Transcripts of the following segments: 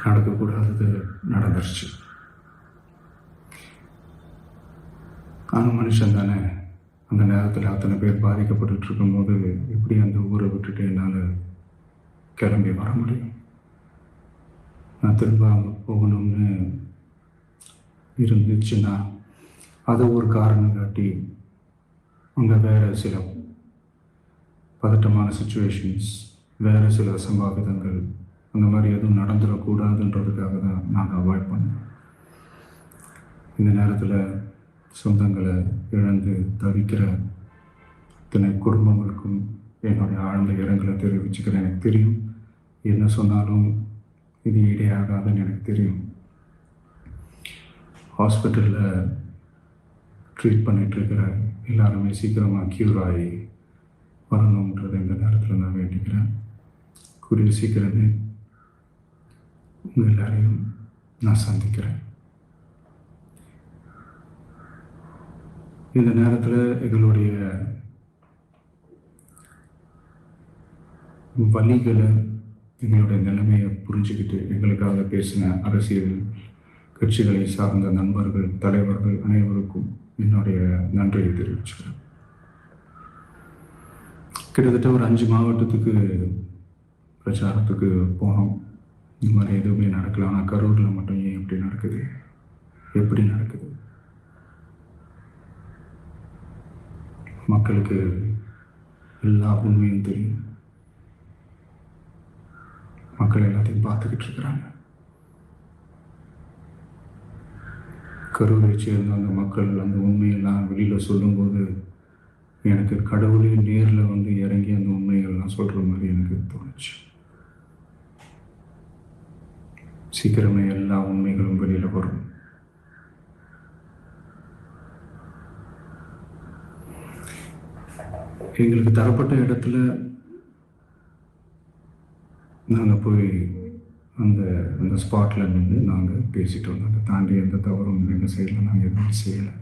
நடக்கக்கூடாதது நடந்துருச்சு. ஆனால் மனுஷன் தானே. அந்த நேரத்தில் அத்தனை பேர் பாதிக்கப்பட்டு இருக்கும்போது எப்படி அந்த ஊரை விட்டுட்டு என்னால் கிளம்பி வர முடியும்? நான் திரும்ப அங்கே போகணும்னு இருந்துச்சுன்னா அதை ஒரு காரணம் காட்டி அங்கே வேறு சில பதட்டமான சுச்சுவேஷன்ஸ், வேறு சில சம்பாவிதங்கள் அந்த மாதிரி எதுவும் நடந்துடக்கூடாதுன்றதுக்காக தான் நாங்கள் அவாய்ட் பண்ணோம். இந்த நேரத்தில் சொந்தங்களை இழந்து தவிக்கிற இத்தனை குடும்பங்களுக்கும் என்னுடைய ஆழ்ந்த இரங்கலை தெரிவிச்சுக்கிறேன். எனக்கு தெரியும், என்ன சொன்னாலும் இது ஈடையாகாதுன்னு எனக்கு தெரியும். ஹாஸ்பிட்டலில் ட்ரீட் பண்ணிகிட்ருக்கிற எல்லாருமே சீக்கிரமாக க்யூர் ஆகி வரணுன்றதை இந்த நேரத்தில் நான் வேண்டிக்கிறேன். கூடிய சீக்கிரமே உங்கள் எல்லாரையும் நான் சந்திக்கிறேன். இந்த நேரத்தில் எங்களுடைய வலிகளை, எங்களுடைய நிலைமையை புரிஞ்சுக்கிட்டு எங்களுக்காக பேசின அரசியல் கட்சிகளை சார்ந்த நண்பர்கள், தலைவர்கள் அனைவருக்கும் என்னுடைய நன்றியை தெரிவிச்சுக்கிறேன். கிட்டத்தட்ட ஒரு 5 மாவட்டத்துக்கு பிரச்சாரத்துக்கு போனோம். இந்த மாதிரி எதுவுமே நடக்கல. ஆனால் கரூரில் மட்டும் ஏன் இப்படி நடக்குது, எப்படி நடக்குது? மக்களுக்கு எல்லா உண்மையும் தெரியும். மக்கள் எல்லாத்தையும் பார்த்துக்கிட்டு இருக்கிறாங்க. கரூரை சேர்ந்த அந்த மக்கள் அந்த உண்மையெல்லாம் வெளியில் சொல்லும்போது எனக்கு கடவுளே நேரில் வந்து இறங்கி அந்த உண்மைகள்லாம் சொல்கிற மாதிரி எனக்கு தோணுச்சு. சீக்கிரமே எல்லா உண்மைகளும் வெளியில் வரும். எங்களுக்கு தரப்பட்ட இடத்துல நாங்கள் போய் அந்த ஸ்பாட்டில் நின்று நாங்கள் பேசிட்டோம். அதை தாண்டி எந்த தவறும் எங்கள் சைடில் நாங்கள் எதுவும் செய்யலை.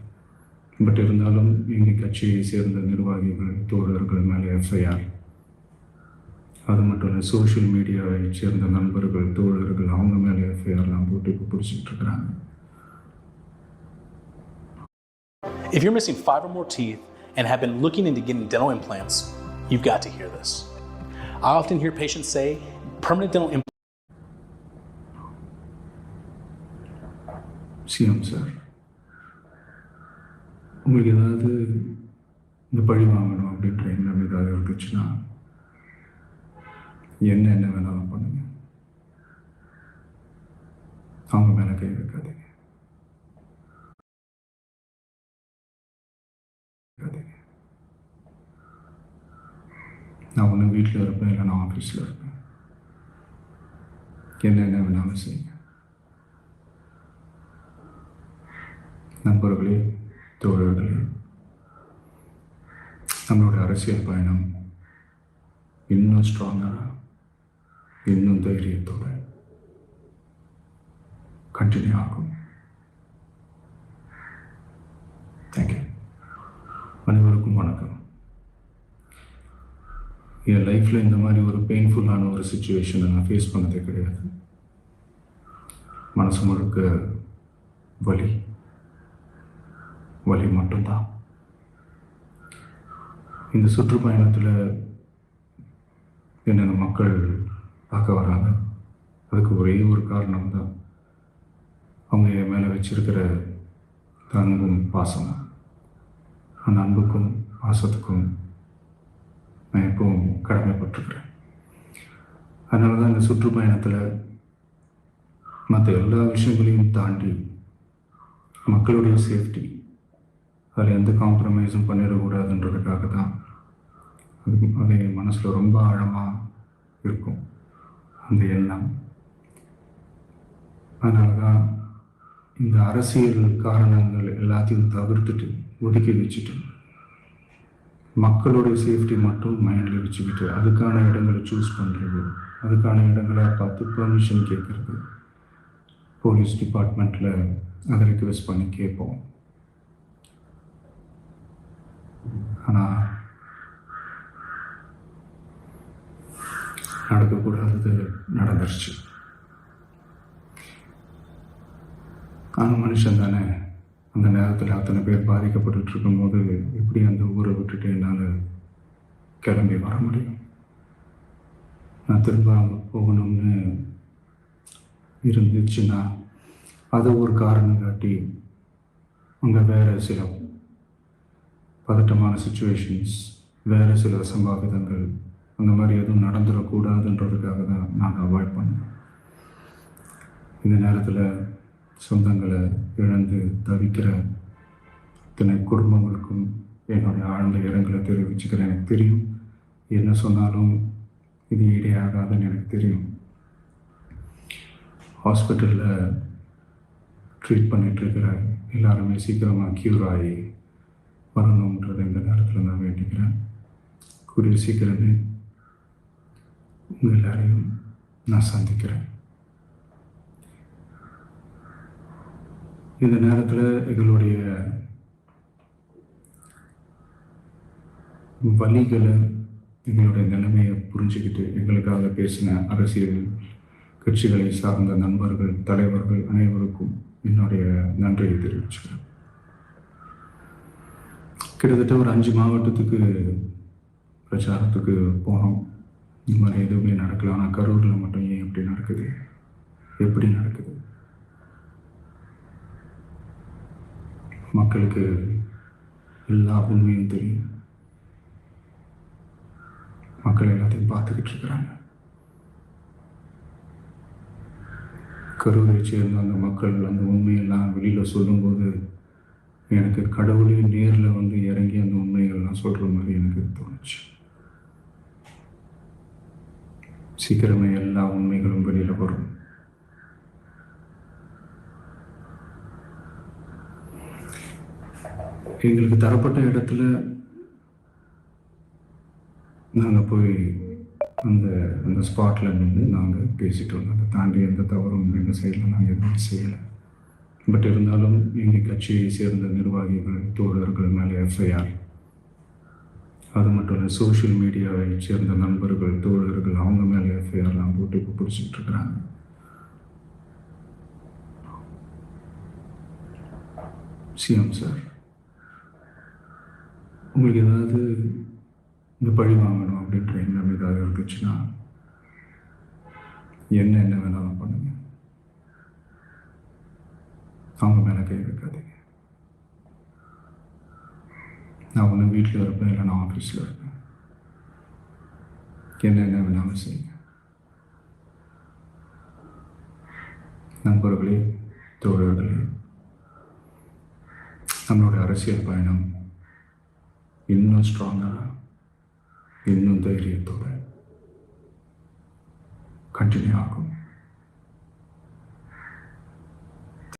பட் இருந்தாலும் எங்கள் கட்சியை சேர்ந்த நிர்வாகிகள், தோழர்கள் மேலே எஃப்ஐஆர், அது மட்டும் இல்லை சோஷியல் மீடியாவை சேர்ந்த நண்பர்கள், தோழர்கள் அவங்க மேலே எஃப்ஐஆர்லாம் போட்டு இப்போ பிடிச்சிட்டு இருக்கிறாங்க. If you're missing 5 or more teeth and have been looking into getting dental implants, you've got to hear this. I often hear patients say permanent dental implants. CM sir, உங்களுக்கு ஏதாவது இந்த பழி வாங்கணும் அப்படின்ற எண்ணம் ஏதாவது இருந்துச்சுன்னா என்ன வேணாலும் பண்ணுங்க. அவங்க மேலே கை வைக்காதீங்க. நான் ஒன்று வீட்டில் இருப்பேன், இல்லை நான் ஆஃபீஸில் இருப்பேன். என்ன வேணாலும் செய்யுங்க. நண்பர்களே, தோழர்களே, நம்மளோட அரசியல் பயணம் இன்னும் ஸ்ட்ராங்கராக, இன்னும் தைரியத்தோடு கண்டினியூ ஆகும். தேங்க்யூ. அனைவருக்கும் வணக்கம். என் லைஃப்பில் இந்த மாதிரி ஒரு பெயின்ஃபுல்லான ஒரு சுச்சுவேஷனை நான் ஃபேஸ் பண்ணதே கிடையாது. மனசு முழுக்க வலி மட்டும்தான். இந்த சுற்றுப்பயணத்தில் என்னென்ன மக்கள் பார்க்க வராங்க, அதுக்கு ஒரே ஒரு காரணம் தான், அவங்க என் மேலே வச்சிருக்கிற அன்பும் பாசம். அந்த அன்புக்கும் பாசத்துக்கும் நான் எப்பவும் கடமைப்பட்டிருக்கிறேன். அதனால தான் இந்த சுற்றுப்பயணத்தில் மற்ற எல்லா விஷயங்களையும் தாண்டி மக்களுடைய சேஃப்டி, அதில் எந்த காம்ப்ரமைஸும் பண்ணிடக்கூடாதுன்றதுக்காக தான் அது என் மனசில் ரொம்ப ஆழமாக இருக்கும் அந்த எண்ணம். அதனால தான் இந்த அரசியல் காரணங்கள் எல்லாத்தையும் தவிர்த்துட்டு ஒதுக்கி வச்சுட்டு மக்களுடைய சேஃப்டி மட்டும் மைண்டில் வச்சுக்கிட்டு அதுக்கான இடங்களை சூஸ் பண்ணுறது, அதுக்கான இடங்களை பார்த்து பெர்மிஷன் கேட்குறது, போலீஸ் டிபார்ட்மெண்ட்டில் அதை ரிக்வெஸ்ட் பண்ணி கேட்போம். ஆனால் நடக்கக்கூடாதது நடந்துருச்சு. நானும் மனுஷன் தானே. அந்த நேரத்தில் அத்தனை பேர் பாதிக்கப்பட்டு இருக்கும்போது எப்படி அந்த ஊரை விட்டுட்டு என்னால் கிளம்பி வர முடியும்? நான் திரும்ப அங்கே போகணும்னு இருந்துச்சுன்னா அதை ஒரு காரணம் காட்டி அங்கே வேறு சில பதட்டமான சுச்சுவேஷன்ஸ், வேறு சில சம்பாவிதங்கள் அந்த மாதிரி எதுவும் நடந்துடக்கூடாதுன்றதுக்காக தான் நான் அவாய்ட் பண்ணேன். இந்த நேரத்தில் சொந்தங்களை இழந்து தவிக்கிற இத்தனை குடும்பங்களுக்கும் என்னுடைய ஆழ்ந்த இரங்கலை தெரிவிச்சுக்கிறேன். எனக்கு தெரியும் என்ன சொன்னாலும் இது ஈடையாகாதுன்னு எனக்கு தெரியும். ஹாஸ்பிட்டலில் ட்ரீட் பண்ணிகிட்ருக்கிற எல்லாருமே சீக்கிரமாக க்யூர் ஆகி வரணுன்றதை இந்த நேரத்தில் நான் வேண்டிக்கிறேன். கூடிய சீக்கிரமே உங்கள் எல்லாரையும் நான் சந்திக்கிறேன். இந்த நேரத்தில் எங்களுடைய வலிகளை, எங்களுடைய நிலைமையை புரிஞ்சுக்கிட்டு எங்களுக்காக பேசின அரசியல் கட்சிகளை சார்ந்த நண்பர்கள், தலைவர்கள் அனைவருக்கும் என்னுடைய நன்றியை தெரிவிச்சுக்கிறேன். கிட்டத்தட்ட ஒரு 5 மாவட்டத்துக்கு பிரச்சாரத்துக்கு போனோம். இந்த மாதிரி எதுவுமே நடக்கல. ஆனால் கரூரில் மட்டும் ஏன் எப்படி நடக்குது? எப்படி நடக்குது? மக்களுக்கு எல்லா உண்மையும் தெரியும். மக்கள் எல்லாத்தையும் பார்த்துக்கிட்டு இருக்கிறாங்க. கரூரை சேர்ந்த அந்த மக்கள் அந்த உண்மையெல்லாம் வெளியில் சொல்லும்போது எனக்கு கடவுளே நேரில் வந்து இறங்கி அந்த உண்மைகள்லாம் சொல்கிற மாதிரி எனக்கு தோணுச்சு. சீக்கிரமே எல்லா உண்மைகளும் வெளியில் வரும். எங்களுக்கு தரப்பட்ட இடத்துல நாங்கள் போய் அந்த ஸ்பாட்டில் நின்று நாங்கள் பேசிட்டு வந்தோம். அதை தாண்டி எந்த தவறும் எங்கள் சைடில் நாங்கள் எதுவும் செய்யலை. பட் இருந்தாலும் எங்கள் கட்சியை சேர்ந்த நிர்வாகிகள், தோழர்கள் மேலே எஃப்ஐஆர், அது மட்டும் இல்லை சோஷியல் மீடியாவை சேர்ந்த நண்பர்கள், தோழர்கள் அவங்க மேலே எஃப்ஐஆர்லாம் போட்டு இப்போ பிடிச்சிட்டு இருக்கிறாங்க. சிஎம் சார், உங்களுக்கு ஏதாவது இந்த பழி வாங்கணும் அப்படின்ற எண்ணம் ஏதாவது இருந்துச்சுன்னா என்ன வேணாலும் பண்ணுங்க. அவங்க மேலே கை வைக்காதீங்க. நான் ஒன்று வீட்டில் இருப்பேன், இல்லை நான் ஆஃபீஸில் இருப்பேன். என்ன வேணாலும் செய்யுங்க. நண்பர்களே, தோழர்களே, நம்மளோட அரசியல் பயணம் இன்னும் ஸ்ட்ராங்காக, இன்னும் தைரியத்தோடு கண்டினியூ ஆகும்.